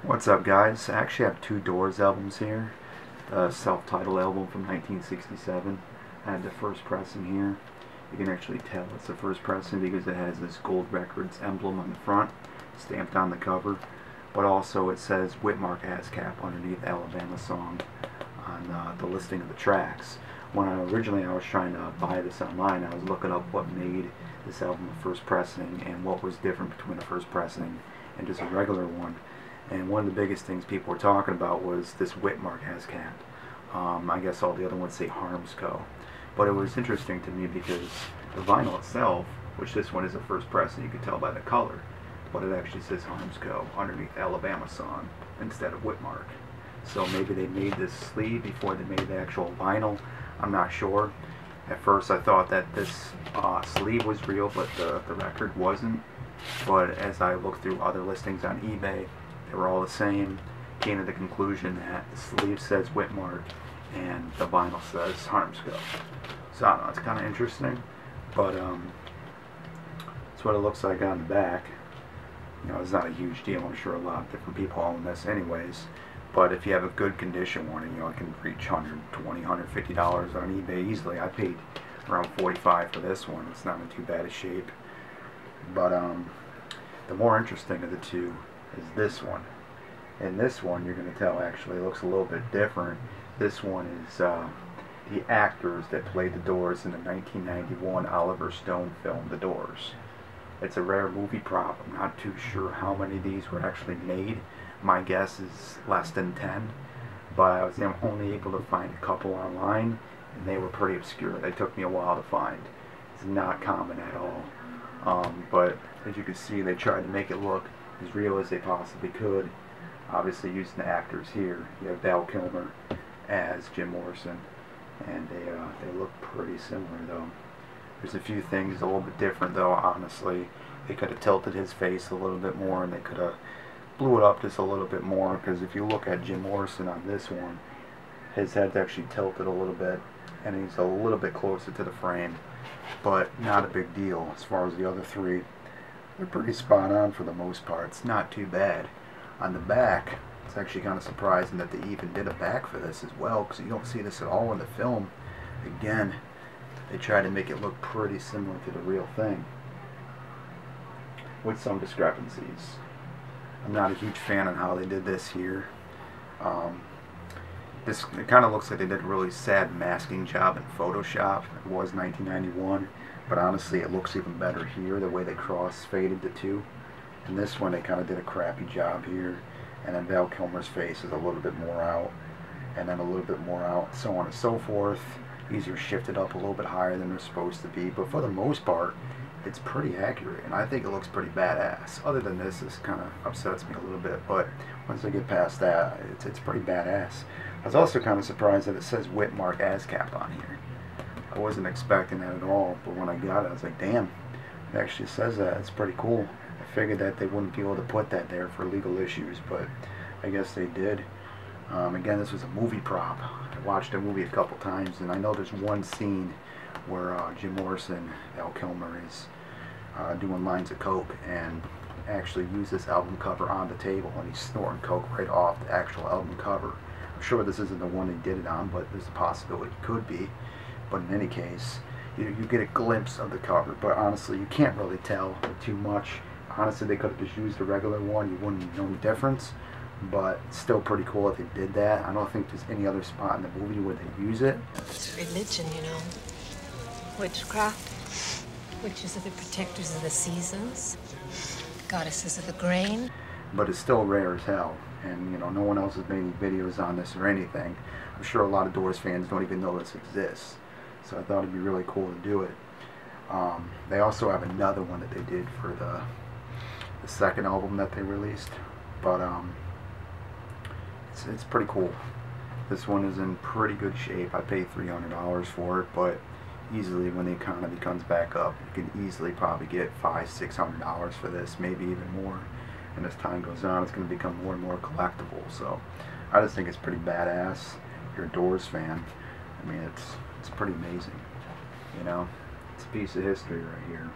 What's up, guys? I actually have two Doors albums here. The self-titled album from 1967. I have the first pressing here. You can actually tell it's the first pressing because it has this Gold Records emblem on the front, stamped on the cover. But also it says Whitmark ASCAP underneath Alabama Song on the listing of the tracks. When originally I was trying to buy this online, I was looking up what made this album a first pressing and what was different between a first pressing and just a regular one. And one of the biggest things people were talking about was this Whitmark ASCAP. I guess all the other ones say Harmsco. But it was interesting to me because the vinyl itself, which this one is a first press and you can tell by the color, but it actually says Harmsco underneath Alabama Song instead of Whitmark. So maybe they made this sleeve before they made the actual vinyl. I'm not sure. At first I thought that this sleeve was real, but the record wasn't. But as I looked through other listings on eBay, they were all the same. Came to the conclusion that the sleeve says Whitmark and the vinyl says Harmsco. So I don't know, it's kind of interesting. But that's what it looks like on the back. You know, it's not a huge deal. I'm sure a lot of different people own this anyways. But if you have a good condition one, you know, it can reach $120, $150 on eBay easily. I paid around $45 for this one. It's not in too bad a shape. But the more interesting of the two is this one. And this one, you're going to tell, actually looks a little bit different. This one is the actors that played the Doors in the 1991 Oliver Stone film, The Doors. It's a rare movie prop. I'm not too sure how many of these were actually made. My guess is less than 10. But I was only able to find a couple online, and they were pretty obscure. They took me a while to find. It's not common at all. But as you can see, they tried to make it look as real as they possibly could. Obviously using the actors here. You have Val Kilmer as Jim Morrison, and they look pretty similar though. There's a few things a little bit different though, honestly. They could have tilted his face a little bit more, and they could have blew it up just a little bit more, because if you look at Jim Morrison on this one, his head's actually tilted a little bit, and he's a little bit closer to the frame, but not a big deal. As far as the other three, they're pretty spot on for the most part. It's not too bad. On the back, it's actually kind of surprising that they even did a back for this as well, because you don't see this at all in the film. Again, they try to make it look pretty similar to the real thing, with some discrepancies. I'm not a huge fan on how they did this here. It kind of looks like they did a really sad masking job in Photoshop. It was 1991, but honestly it looks even better here, the way they cross-faded the two. In this one they kind of did a crappy job here, and then Val Kilmer's face is a little bit more out, and then a little bit more out, so on and so forth. These are shifted up a little bit higher than they're supposed to be, but for the most part it's pretty accurate, and I think it looks pretty badass. Other than this kind of upsets me a little bit, but once I get past that, it's pretty badass. I was also kind of surprised that it says Whitmark ASCAP on here. I wasn't expecting that at all, but when I got it I was like, damn, it actually says that. It's pretty cool. I figured that they wouldn't be able to put that there for legal issues, but I guess they did. Again, this was a movie prop. I watched the movie a couple times, and I know there's one scene where Jim Morrison, Val Kilmer, is doing lines of coke and actually used this album cover on the table, and he's snorting coke right off the actual album cover. I'm sure this isn't the one they did it on, but there's a possibility it could be. But in any case, you get a glimpse of the cover, but honestly you can't really tell too much. Honestly, they could have just used a regular one, you wouldn't know the difference, but it's still pretty cool if they did that. I don't think there's any other spot in the movie where they use it. It's religion, you know. Witchcraft. Witches are the protectors of the seasons, goddesses of the grain. But it's still rare as hell, and you know, no one else has made any videos on this or anything. I'm sure a lot of Doors fans don't even know this exists, so I thought it'd be really cool to do it. They also have another one that they did for the second album that they released, but it's pretty cool. This one is in pretty good shape. I paid $300 for it, but easily when the economy comes back up, you can easily probably get $500–600 for this, maybe even more. And as time goes on, it's going to become more and more collectible. So I just think it's pretty badass. If you're a Doors fan, I mean, it's pretty amazing. You know, it's a piece of history right here.